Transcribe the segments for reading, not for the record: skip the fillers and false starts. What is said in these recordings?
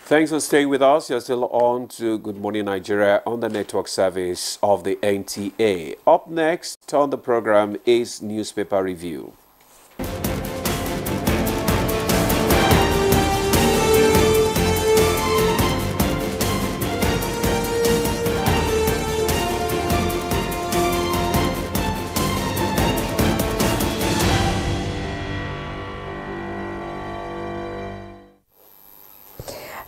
Thanks for staying with us. You're still on to Good Morning Nigeria on the network service of the NTA. Up next on the program is Newspaper Review.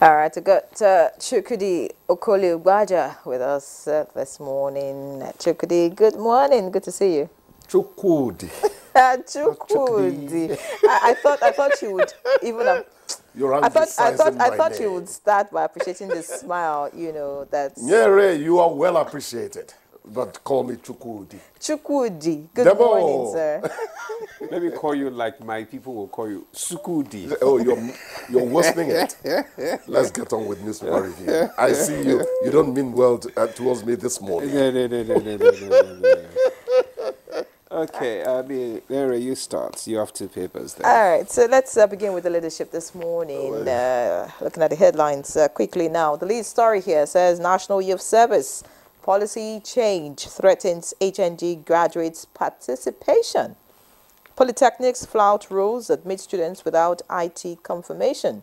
All right, I got Chukudi Abuja with us this morning. Chukudi, good morning. Good to see you. Chukudi. Chukudi. I thought you would even have. I thought you would start by appreciating the smile. You know that's. Yeah, Ray, you are well appreciated. But call me Chukudi. Chukudi. Good morning, sir. Let me call you like my people will call you Sukudi. Oh, you're worsening it. Let's get on with newspaper review. I see you. You don't mean well towards me this morning. No. Okay, Mary, you start. You have two papers there. All right, so let's begin with the leadership this morning. Looking at the headlines quickly now. The lead story here says National Youth Service policy change threatens HND graduates' participation. Polytechnics flout rules, admit students without IT confirmation.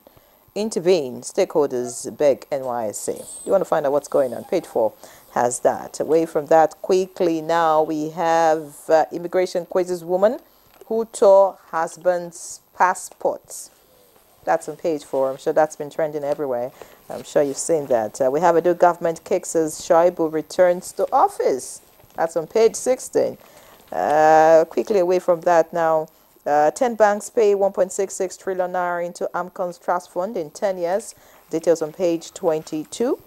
Intervene, stakeholders beg NYSC. You want to find out what's going on? Page 4 has that. Away from that, quickly now, we have immigration quizzes woman who tore husband's passports. That's on page 4. I'm sure that's been trending everywhere. I'm sure you've seen that. We have a new government kicks as Shaibu returns to office. That's on page 16. Quickly away from that now, 10 banks pay 1.66 trillion naira into AMCON's trust fund in 10 years. Details on page 22.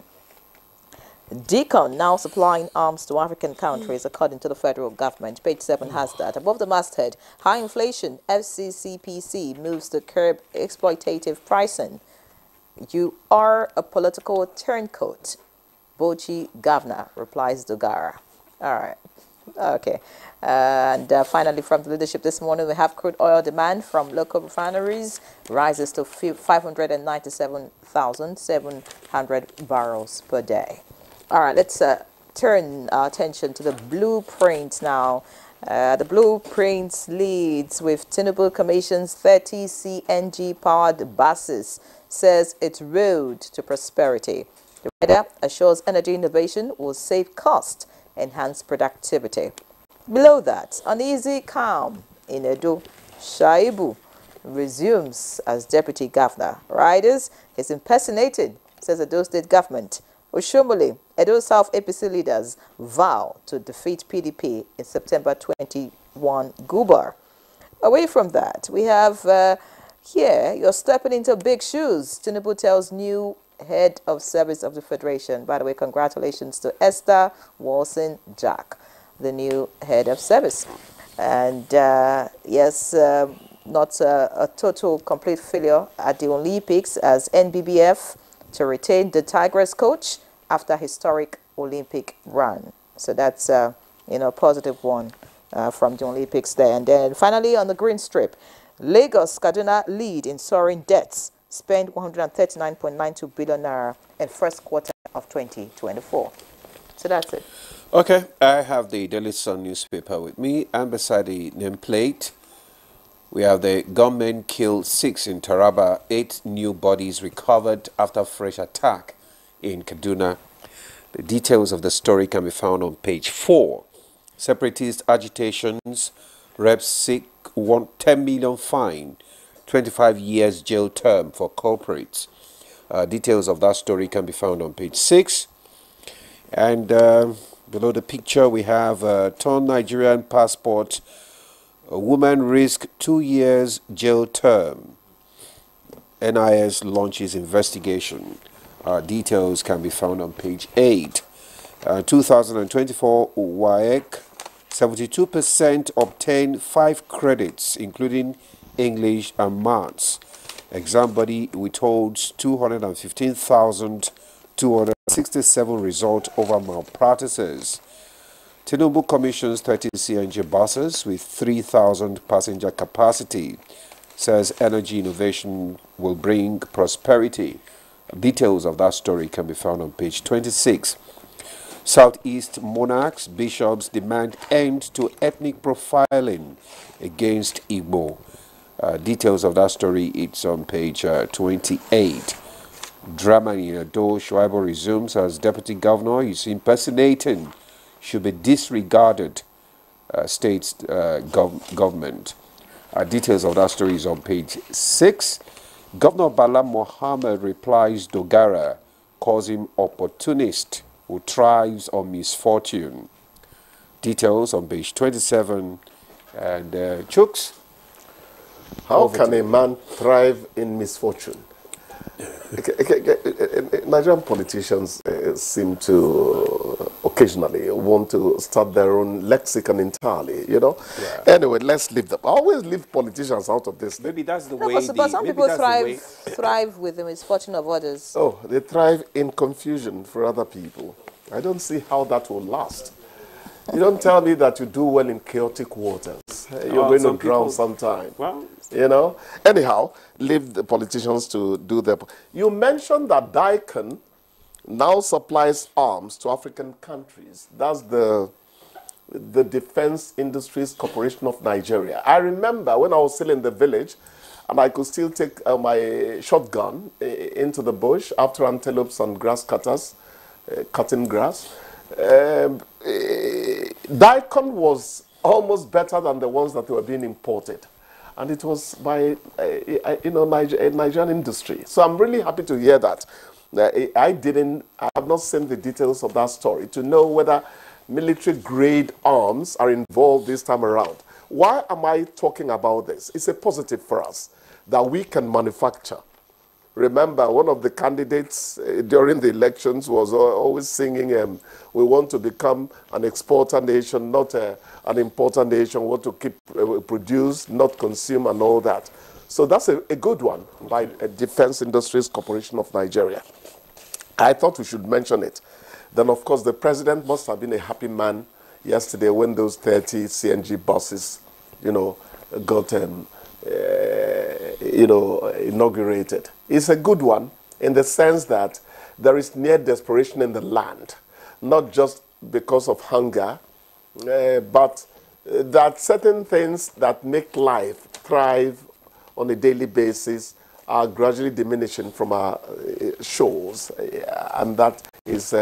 Deacon now supplying arms to African countries according to the federal government. Page 7 has that. Above the masthead, high inflation, FCCPC moves to curb exploitative pricing. You are a political turncoat. Bochi governor replies Dogara. All right. Okay. And finally, from the leadership this morning, we have crude oil demand from local refineries rises to 597,700 barrels per day. All right, let's turn our attention to the blueprint now. The blueprint leads with Tinubu Commission's 30 CNG-powered buses, says it's road to prosperity. The rider assures energy innovation will save cost, enhance productivity. Below that, uneasy calm in Edo, Shaibu resumes as deputy governor. Riders is impersonated, says Edo state government. Oshomole, Edo South APC leaders vow to defeat PDP in September 21 Gubar. Away from that, we have here, you're stepping into big shoes. Tinubu tells new head of service of the Federation. By the way, congratulations to Esther Wilson Jack, the new head of service. And yes, not a total complete failure at the Olympics as NBBF to retain the Tigers coach after historic Olympic run. So that's positive one from the Olympics there. And then finally on the green strip, Lagos Kaduna lead in soaring debts, spend 139.92 billion naira in first quarter of 2024. So that's it. Okay, I have the Daily Sun newspaper with me, and beside the nameplate, we have the gunmen killed 6 in Taraba, 8 new bodies recovered after fresh attack in Kaduna. The details of the story can be found on page 4. Separatist agitations, reps seek 10 million fine, 25 years jail term for culprits. Details of that story can be found on page 6. And below the picture, we have torn Nigerian passport. A woman risks 2 years jail term. NIS launches investigation. Details can be found on page 8. 2024 WAEC, 72% obtained 5 credits, including English and Maths. Exam body withholds 215,267 result over malpractices. Tinubu commissions 30 CNG buses with 3,000 passenger capacity. Says energy innovation will bring prosperity. Details of that story can be found on page 26. Southeast monarchs, bishops demand end to ethnic profiling against Igbo. Details of that story, it's on page 28. Drama in Edo, Shuaibu resumes as deputy governor. He's impersonating should be disregarded, states government. Details of that story is on page 6. Governor Bala Mohammed replies Dogara, calls him opportunist who thrives on misfortune. Details on page 27. And Chooks. How can a man thrive in misfortune? Nigerian politicians seem to occasionally want to start their own lexicon entirely, you know. Yeah. Anyway, let's leave them. I always leave politicians out of this. Maybe that's the no, way. But some people thrive with the misfortune of others. Oh, they thrive in confusion for other people. I don't see how that will last. You don't tell me that you do well in chaotic waters. You're going to drown sometime. Well, you know. Anyhow, leave the politicians to do their. You mentioned that Daikon now supplies arms to African countries. That's the Defense Industries Corporation of Nigeria. I remember when I was still in the village, and I could still take my shotgun into the bush after antelopes and grass cutters, cutting grass. Daikon was almost better than the ones that were being imported, and it was by Nigerian industry. So I'm really happy to hear that. I have not seen the details of that story to know whether military grade arms are involved this time around. Why am I talking about this? It's a positive for us that we can manufacture. Remember, one of the candidates during the elections was always singing, we want to become an exporter nation, not an importer nation. We want to keep produce, not consume, and all that. So that's a good one by Defense Industries Corporation of Nigeria. I thought we should mention it. Then, of course, the president must have been a happy man yesterday when those 30 CNG buses, got inaugurated. It's a good one in the sense that there is near desperation in the land, not just because of hunger, but that certain things that make life thrive on a daily basis are gradually diminishing from our shores, and that is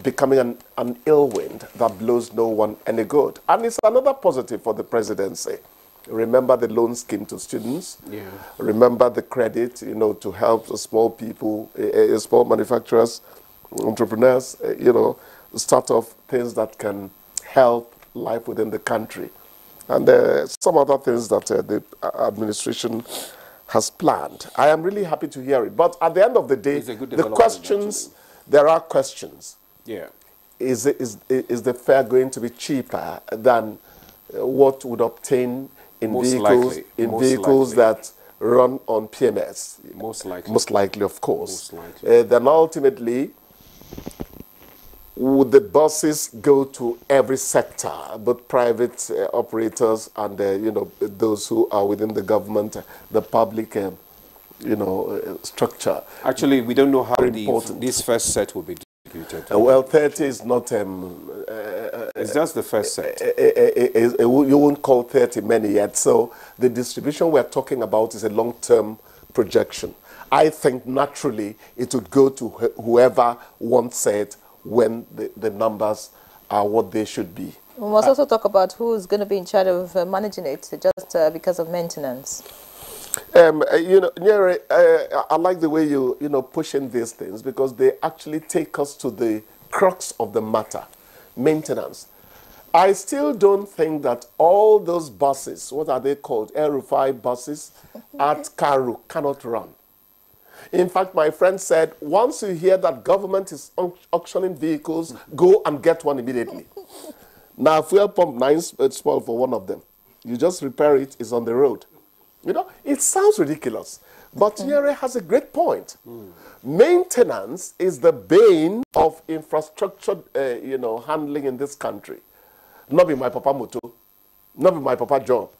becoming an ill wind that blows no one any good. And it's another positive for the presidency. Remember the loan scheme to students. Yeah. Remember the credit, to help the small people, small manufacturers, entrepreneurs, start off things that can help life within the country. And some other things that the administration has planned. I am really happy to hear it. But at the end of the day, the questions, there are questions. Yeah. Is the fare going to be cheaper than what would obtain in vehicles that run on PMS? Most likely. Most likely, of course. Most likely. Then ultimately, would the buses go to every sector, both private operators and those who are within the government, the public, structure? Actually, we don't know how this first set will be distributed. Well, 30 is not. It's just the first set. You won't call 30 many yet. So the distribution we're talking about is a long-term projection. I think naturally it would go to whoever wants it when the numbers are what they should be. We must also talk about who's going to be in charge of managing it, just because of maintenance. Nyere, I like the way you push in these things, because they actually take us to the crux of the matter, maintenance. I still don't think that all those buses, what are they called, Air-Rufai buses, at Karu cannot run. In fact, my friend said, once you hear that government is auctioning vehicles, go and get one immediately. Now, fuel pump 9 spoil for one of them. You just repair it, it's on the road. It sounds ridiculous, but Nyere has a great point. Maintenance is the bane of infrastructure, handling in this country. Not be my papa moto, not be my papa job.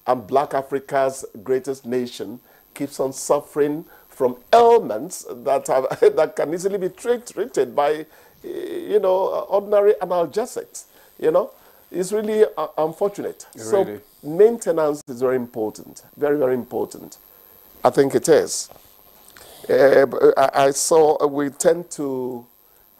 And Black Africa's greatest nation keeps on suffering from ailments that that can easily be treated by, you know, ordinary analgesics. You know, it's really unfortunate. Really? So maintenance is very important, very, very important. I think it is. I saw we tend to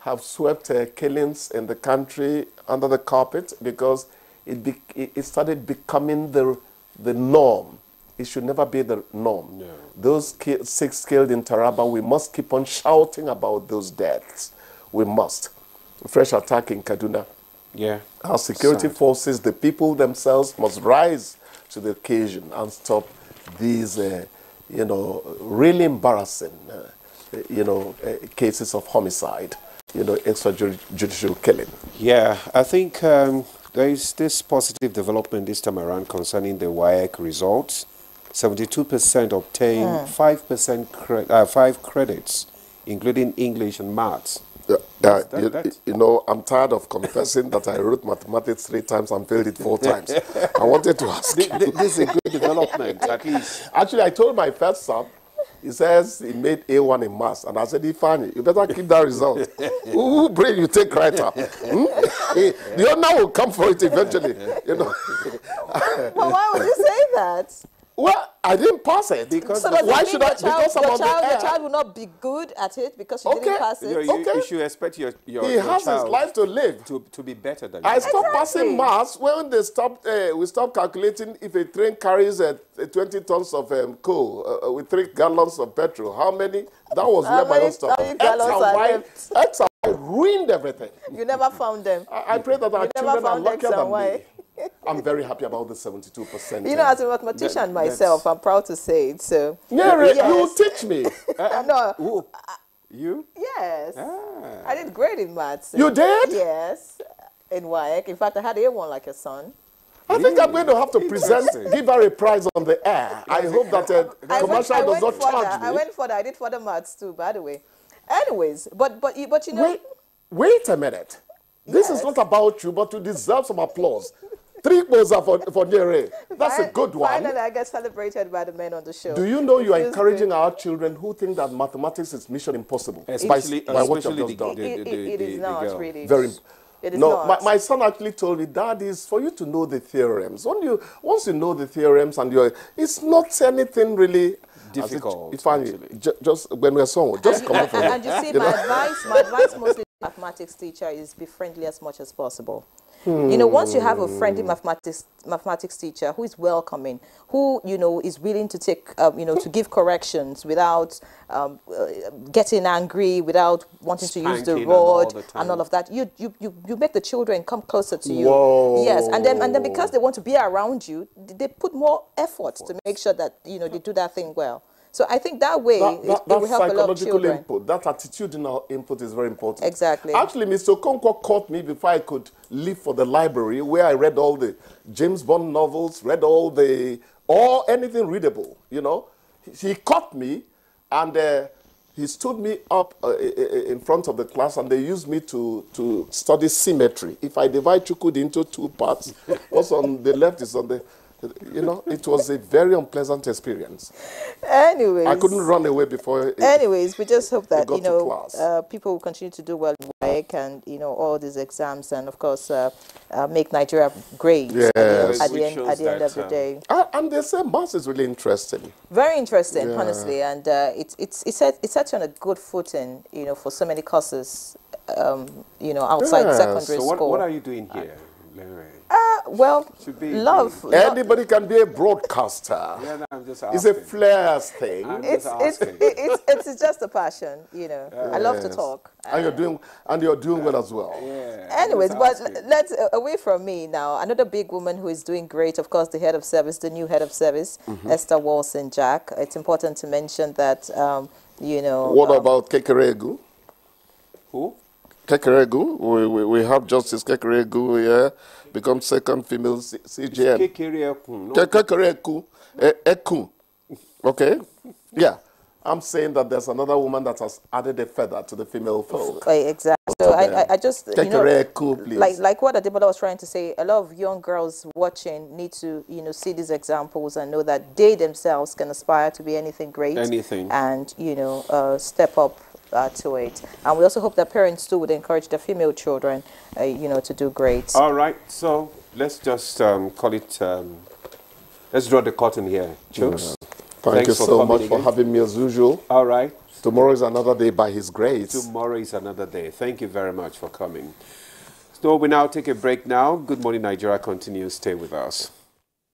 have swept killings in the country under the carpet because it started becoming the norm. It should never be the norm. No. Those 6 killed in Taraba, we must keep on shouting about those deaths. We must. Fresh attack in Kaduna. Yeah. Our security forces, the people themselves must rise to the occasion and stop these, you know, really embarrassing, you know, cases of homicide, you know, extrajudicial killing. Yeah, I think there is this positive development this time around concerning the WAEC results. 72% obtained 5 credits, including English and maths. You know, I'm tired of confessing that I wrote mathematics 3 times and failed it 4 times. I wanted to ask you. This is a good development, at least. Actually, I told my first son, he says he made A1 in maths. And I said, Ifani, you better keep that result. Who brain you take right up? The owner will come for it eventually. You know. Well, why would you say that? Well, I didn't pass it. Because So why should I? Because I'm on the air. Your child will not be good at it because you didn't pass it. You should expect your He has his life to live. to be better than you. I stopped passing maths when they stopped. We stopped calculating if a train carries 20 tons of coal with 3 gallons of petrol. How many? That was where my own stopped. X and Y ruined everything. You never found them. I pray that our children are luckier than Y. me. I'm very happy about the 72%. You know, as a mathematician myself, I'm proud to say it. So, Mary, yes. you teach me. No. You? Yes. I did great in maths. You did? Yes. In WAEC. In fact, I had A1 like a son. I think I'm going to have to give her a prize on the air. I hope that commercial does not charge me. I went further. I did further maths too, by the way. Anyways, but you know. Wait a minute. This is not about you, but you deserve some applause. 3 points for Nyere. That's a good one. Finally, I get celebrated by the men on the show. Do you know you are encouraging our children who think that mathematics is mission impossible? Especially what you've just done. It is not really. Very. It is no, not. my son actually told me that is for you to know the theorems. Once you know the theorems and it's not anything really difficult. Just when we're somewhere, just come up from it. And you see, my advice mostly to mathematics teacher is be friendly as much as possible. You know, once you have a friendly mathematics teacher who is welcoming, who, you know, is willing to take, you know, to give corrections without getting angry, without wanting to use the rod and all of that, you make the children come closer to you. Whoa. Yes, and then because they want to be around you, they put more effort to make sure that, you know, they do that thing well. So I think that way it will help a lot of children. Input, that attitudinal input is very important. Exactly. Actually, Mr. Okonkwo caught me before I could leave for the library, where I read all the James Bond novels, read anything readable, you know. He caught me, and he stood me up in front of the class, and they used me to study symmetry. If I divide Chukwudi into 2 parts, what's on the left is on the... You know, it was a very unpleasant experience. Anyways, I couldn't run away before. Anyways, we just hope that, you know, people will continue to do well in WAEC and, you know, all these exams, and of course make Nigeria great at the end of the day. And they say maths is really interesting. Very interesting, honestly, and it's set on a good footing, you know, for so many courses, you know, outside secondary school. So what are you doing here, Larry? Well, love. Anybody can be a broadcaster. Yeah, no, I'm just asking. It's a flares thing. It's just a passion, you know. I love to talk. And you're doing well as well. Yeah, anyways, but let's away from me now. Another big woman who is doing great, of course, the head of service, the new head of service, Esther Wilson Jack. It's important to mention that, you know. What about Kekeregu? Who? Kekeregu. We have Justice Kekeregu here. Become second female CJN. Kekeregu. Eku. Okay? Yeah. I'm saying that there's another woman that has added a feather to the female fold. Exactly. So them. I just, Take a rare cool, please. like what Adebola was trying to say, a lot of young girls watching need to, see these examples and know that they themselves can aspire to be anything great. Anything. And, step up to it. And we also hope that parents too would encourage their female children, to do great. All right, so let's just call it, let's draw the curtain here. Chooks. Thank you so much for having me as usual. All right. Tomorrow is another day by His grace. Tomorrow is another day. Thank you very much for coming. So we now take a break now. Good Morning Nigeria continues. Stay with us.